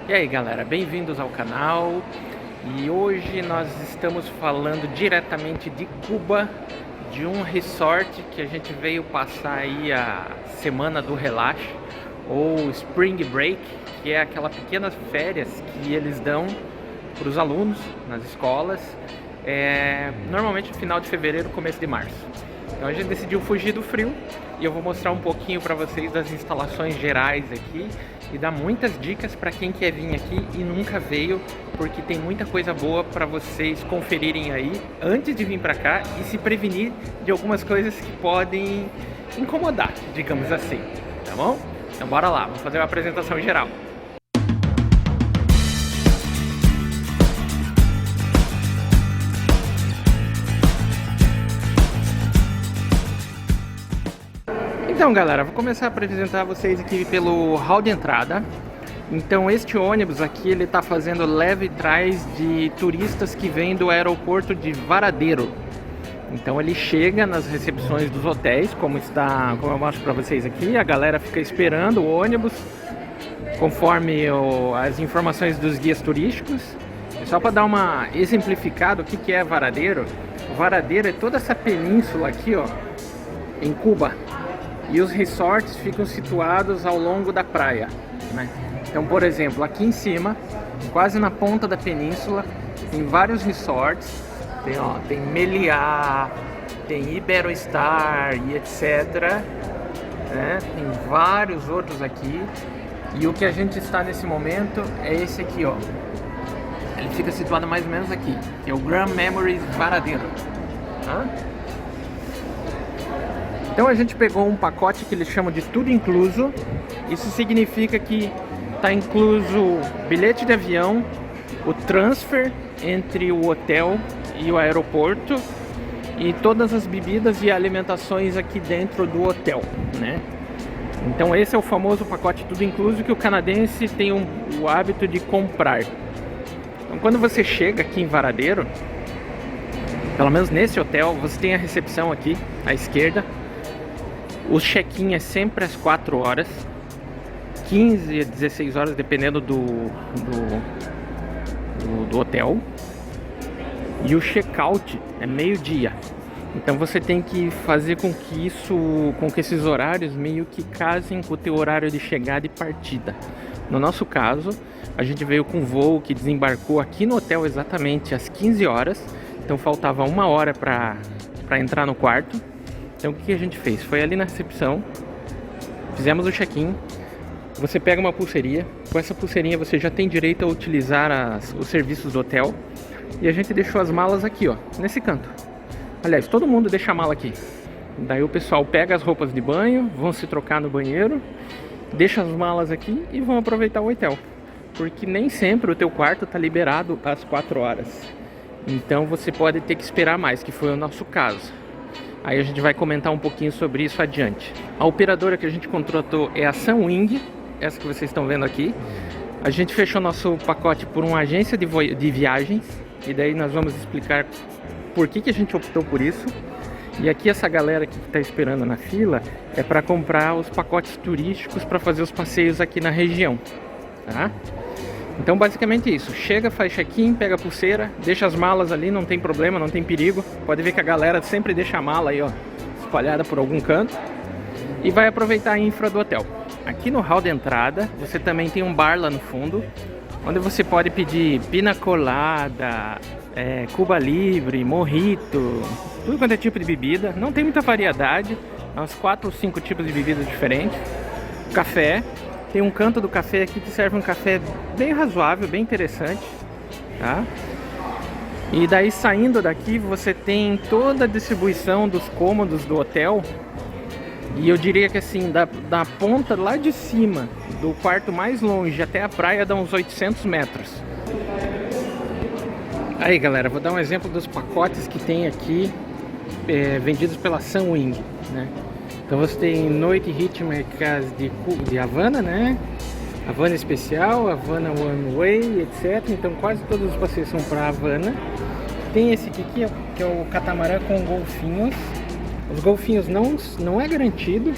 E aí galera, bem-vindos ao canal. E hoje nós estamos falando diretamente de Cuba, de um resort que a gente veio passar aí a semana do relaxo, ou Spring Break, que é aquela pequenas férias que eles dão para os alunos nas escolas, normalmente no final de fevereiro, começo de março. Então a gente decidiu fugir do frio e eu vou mostrar um pouquinho para vocês das instalações gerais aqui e dar muitas dicas para quem quer vir aqui e nunca veio, porque tem muita coisa boa para vocês conferirem aí antes de vir para cá e se prevenir de algumas coisas que podem incomodar, digamos assim, tá bom? Então bora lá, vamos fazer uma apresentação geral. Então galera, vou começar a apresentar vocês aqui pelo hall de entrada. Então este ônibus aqui, ele está fazendo leve e trás de turistas que vêm do aeroporto de Varadero. Então ele chega nas recepções dos hotéis, como eu mostro para vocês aqui. A galera fica esperando o ônibus, conforme as informações dos guias turísticos. E só para dar uma exemplificada, o que é Varadero? Varadero é toda essa península aqui, ó, em Cuba. E os resorts ficam situados ao longo da praia, né? Então, por exemplo, aqui em cima, quase na ponta da península, tem vários resorts. Tem Meliá, tem Iberostar e etc, né? Tem vários outros aqui. E o que a gente está nesse momento é esse aqui, ó. Ele fica situado mais ou menos aqui, que é o Grand Memories Varadero, tá? Então a gente pegou um pacote que eles chamam de tudo incluso. Isso significa que está incluso bilhete de avião, o transfer entre o hotel e o aeroporto e todas as bebidas e alimentações aqui dentro do hotel, né? Então esse é o famoso pacote tudo incluso que o canadense tem o hábito de comprar. Então quando você chega aqui em Varadero, pelo menos nesse hotel, você tem a recepção aqui à esquerda. O check-in é sempre às 4 horas, 15 a 16 horas, dependendo do hotel. E o check-out é meio-dia. Então você tem que fazer com que esses horários meio que casem com o teu horário de chegada e partida. No nosso caso, a gente veio com um voo que desembarcou aqui no hotel exatamente às 15 horas. Então faltava 1 hora para entrar no quarto. Então o que a gente fez? Foi ali na recepção, fizemos o check-in, você pega uma pulseirinha, com essa pulseirinha você já tem direito a utilizar os serviços do hotel. E a gente deixou as malas aqui, ó, nesse canto. Aliás, todo mundo deixa a mala aqui. Daí o pessoal pega as roupas de banho, vão se trocar no banheiro, deixa as malas aqui e vão aproveitar o hotel. Porque nem sempre o teu quarto está liberado às 4 horas. Então você pode ter que esperar mais, que foi o nosso caso. Aí a gente vai comentar um pouquinho sobre isso adiante. A operadora que a gente contratou é a Sunwing, essa que vocês estão vendo aqui. A gente fechou nosso pacote por uma agência de viagens. E daí nós vamos explicar por que a gente optou por isso. E aqui essa galera que está esperando na fila é para comprar os pacotes turísticos para fazer os passeios aqui na região, tá? Então basicamente isso, chega, faz check-in, pega a pulseira, deixa as malas ali, não tem problema, não tem perigo. Pode ver que a galera sempre deixa a mala aí, ó, espalhada por algum canto. E vai aproveitar a infra do hotel. Aqui no hall de entrada, você também tem um bar lá no fundo, onde você pode pedir pina colada, Cuba Libre, mojito, tudo quanto é tipo de bebida. Não tem muita variedade, uns 4 ou 5 tipos de bebidas diferentes. Café. Tem um canto do café aqui que serve um café bem razoável, bem interessante, tá? E daí saindo daqui você tem toda a distribuição dos cômodos do hotel. E eu diria que assim, da ponta lá de cima, do quarto mais longe até a praia, dá uns 800 metros. Aí galera, vou dar um exemplo dos pacotes que tem aqui, vendidos pela Sunwing, né? Então você tem noite rítmicas de Havana, né? Havana especial, Havana One Way, etc. Então quase todos os passeios são para Havana. Tem esse aqui que é o catamarã com golfinhos. Os golfinhos não é garantido,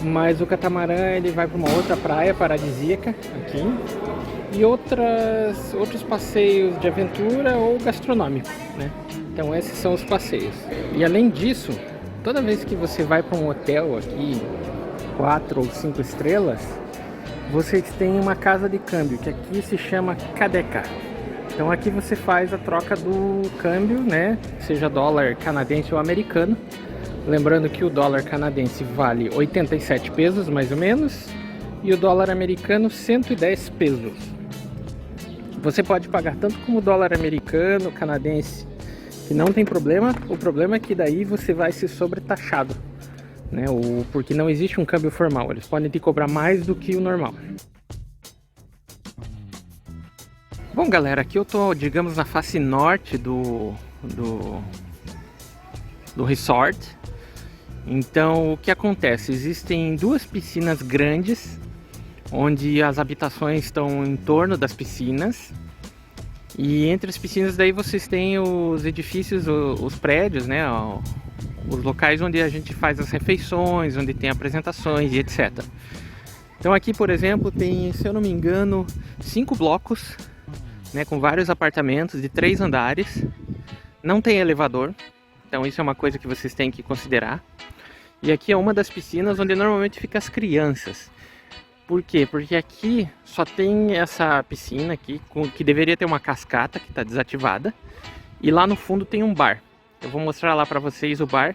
Mas o catamarã ele vai para uma outra praia paradisíaca aqui e outros passeios de aventura ou gastronômico, né? Então esses são os passeios. E além disso, toda vez que você vai para um hotel aqui, 4 ou 5 estrelas, vocês têm uma casa de câmbio que aqui se chama Cadeca. Então aqui você faz a troca do câmbio, né? Seja dólar canadense ou americano. Lembrando que o dólar canadense vale 87 pesos, mais ou menos, e o dólar americano 110 pesos. Você pode pagar tanto como dólar americano, canadense, que não tem problema. O problema é que daí você vai ser sobretaxado, né? Porque não existe um câmbio formal. Eles podem te cobrar mais do que o normal. Bom, galera, aqui eu tô, digamos, na face norte do resort. Então, o que acontece? Existem duas piscinas grandes, onde as habitações estão em torno das piscinas. E entre as piscinas daí vocês têm os edifícios, os prédios, né? Os locais onde a gente faz as refeições, onde tem apresentações e etc. Então aqui, por exemplo, tem, se eu não me engano, 5 blocos, né, com vários apartamentos de 3 andares. Não tem elevador, então isso é uma coisa que vocês têm que considerar. E aqui é uma das piscinas onde normalmente ficam as crianças. Por quê? Porque aqui só tem essa piscina aqui, que deveria ter uma cascata que está desativada. E lá no fundo tem um bar. Eu vou mostrar lá para vocês o bar.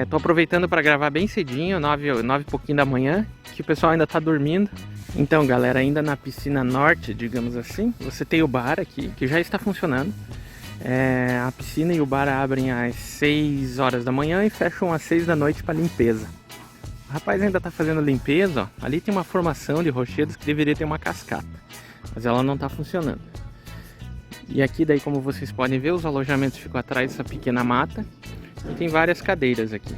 Tô aproveitando para gravar bem cedinho, 9 e pouquinho da manhã, que o pessoal ainda está dormindo. Então, galera, ainda na piscina norte, digamos assim, você tem o bar aqui, que já está funcionando. A piscina e o bar abrem às 6 horas da manhã e fecham às 6 da noite para limpeza. O rapaz ainda está fazendo limpeza, ó. Ali tem uma formação de rochedos que deveria ter uma cascata, mas ela não está funcionando. E aqui daí, como vocês podem ver, os alojamentos ficam atrás dessa pequena mata e tem várias cadeiras aqui.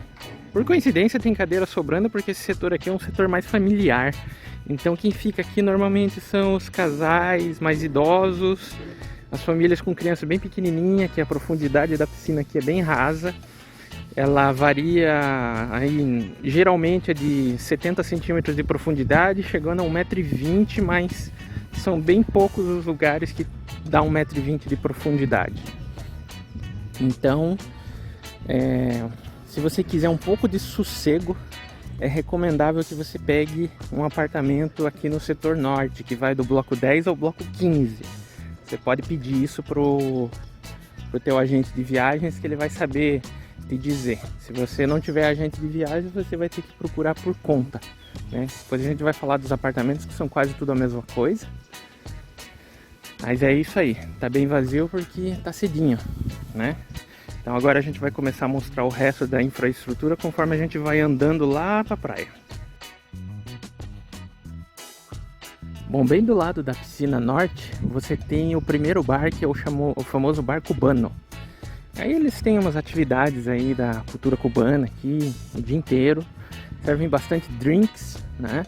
Por coincidência tem cadeira sobrando porque esse setor aqui é um setor mais familiar. Então quem fica aqui normalmente são os casais mais idosos, as famílias com criança bem pequenininha, que a profundidade da piscina aqui é bem rasa. Ela varia, aí, geralmente é de 70 centímetros de profundidade, chegando a 1,20 m, mas são bem poucos os lugares que dá 1,20 m de profundidade. Então, se você quiser um pouco de sossego, é recomendável que você pegue um apartamento aqui no setor norte, que vai do bloco 10 ao bloco 15. Você pode pedir isso pro teu agente de viagens, que ele vai saber te dizer. Se você não tiver agente de viagens, você vai ter que procurar por conta, né? Depois a gente vai falar dos apartamentos, que são quase tudo a mesma coisa. Mas é isso aí, tá bem vazio porque tá cedinho, né? Então agora a gente vai começar a mostrar o resto da infraestrutura conforme a gente vai andando lá pra praia. Bom, bem do lado da piscina norte, você tem o primeiro bar, que é o famoso bar cubano. Aí eles têm umas atividades aí da cultura cubana aqui o dia inteiro. Servem bastante drinks, né?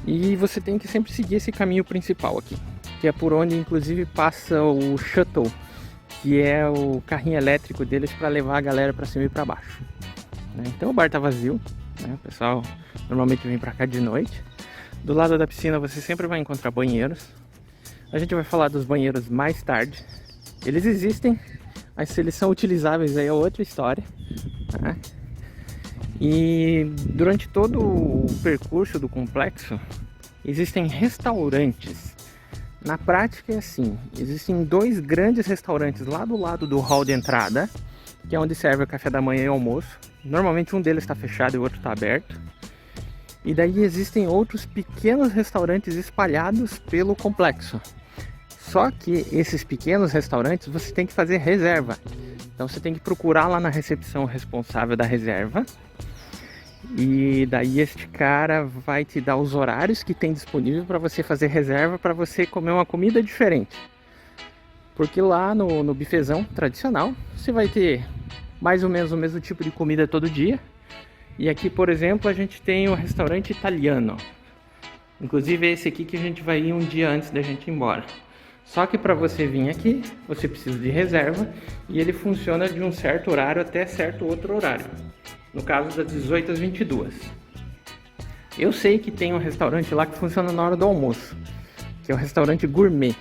E você tem que sempre seguir esse caminho principal aqui, que é por onde inclusive passa o shuttle, que é o carrinho elétrico deles para levar a galera para cima e para baixo, né? Então o bar tá vazio, né? O pessoal normalmente vem para cá de noite. Do lado da piscina você sempre vai encontrar banheiros. A gente vai falar dos banheiros mais tarde. Eles existem, mas se eles são utilizáveis aí é outra história, né? E durante todo o percurso do complexo existem restaurantes. Na prática é assim, existem 2 grandes restaurantes lá do lado do hall de entrada, que é onde serve o café da manhã e almoço. Normalmente um deles está fechado e o outro está aberto. E daí existem outros pequenos restaurantes espalhados pelo complexo. Só que esses pequenos restaurantes você tem que fazer reserva. Então você tem que procurar lá na recepção responsável da reserva. E daí este cara vai te dar os horários que tem disponível para você fazer reserva, para você comer uma comida diferente. Porque lá no bifezão tradicional você vai ter mais ou menos o mesmo tipo de comida todo dia. E aqui, por exemplo, a gente tem o restaurante italiano. Inclusive é esse aqui que a gente vai ir um dia antes da gente ir embora. Só que para você vir aqui, você precisa de reserva e ele funciona de um certo horário até certo outro horário. No caso, das 18 às 22. Eu sei que tem um restaurante lá que funciona na hora do almoço, que é o restaurante gourmet.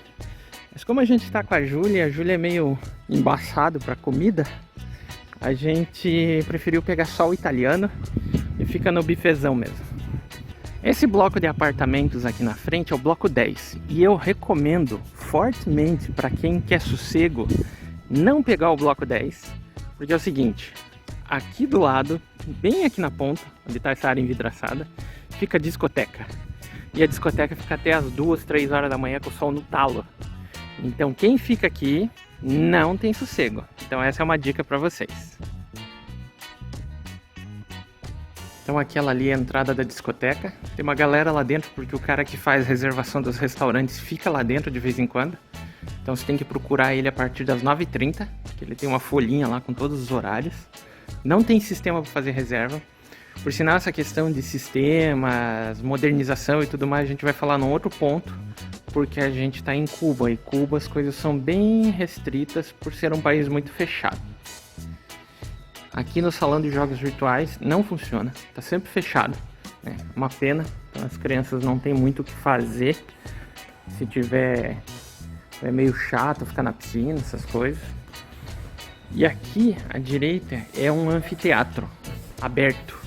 Mas como a gente tá com a Júlia é meio embaçado pra comida, a gente preferiu pegar só o italiano e fica no bifezão mesmo. Esse bloco de apartamentos aqui na frente é o bloco 10 e eu recomendo fortemente para quem quer sossego não pegar o bloco 10, porque é o seguinte, aqui do lado, bem aqui na ponta, onde está essa área envidraçada, fica a discoteca. E a discoteca fica até as 2, 3 horas da manhã com o sol no talo. Então quem fica aqui não tem sossego. Então essa é uma dica para vocês. Então aquela ali é a entrada da discoteca. Tem uma galera lá dentro porque o cara que faz reservação dos restaurantes fica lá dentro de vez em quando. Então você tem que procurar ele a partir das 9h30, que ele tem uma folhinha lá com todos os horários. Não tem sistema para fazer reserva. Por sinal, essa questão de sistemas, modernização e tudo mais, a gente vai falar num outro ponto, porque a gente está em Cuba, e Cuba as coisas são bem restritas por ser um país muito fechado. Aqui no salão de jogos virtuais não funciona, está sempre fechado. É uma pena, então as crianças não têm muito o que fazer. Se tiver, é meio chato ficar na piscina, essas coisas. E aqui à direita é um anfiteatro aberto,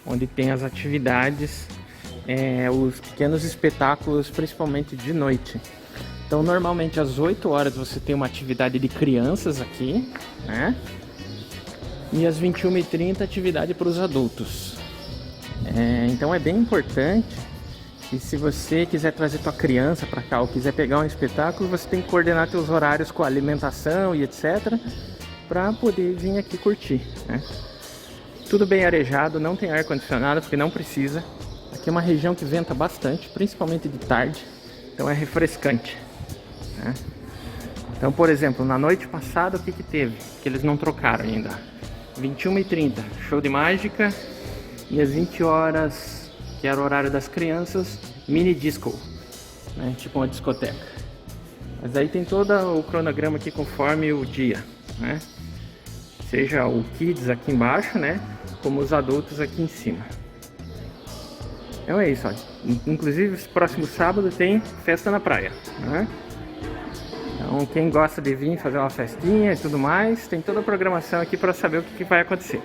onde tem as atividades, os pequenos espetáculos, principalmente de noite. Então normalmente às 8 horas você tem uma atividade de crianças aqui, né? E às 21h30 atividade para os adultos. Então é bem importante que se você quiser trazer tua criança para cá ou quiser pegar um espetáculo, você tem que coordenar teus horários com a alimentação e etc, para poder vir aqui curtir, né? Tudo bem arejado, não tem ar condicionado porque não precisa. Aqui é uma região que venta bastante, principalmente de tarde, então é refrescante, né? Então, por exemplo, na noite passada o que teve? Que eles não trocaram ainda. 21h30, show de mágica, e às 20 horas, que era o horário das crianças, mini disco, né? Tipo uma discoteca. Mas aí tem todo o cronograma aqui conforme o dia, né? Seja o Kids aqui embaixo, né? Como os adultos aqui em cima. Então é isso, ó. Inclusive esse próximo sábado tem festa na praia, né? Então quem gosta de vir fazer uma festinha e tudo mais, tem toda a programação aqui para saber o que vai acontecer.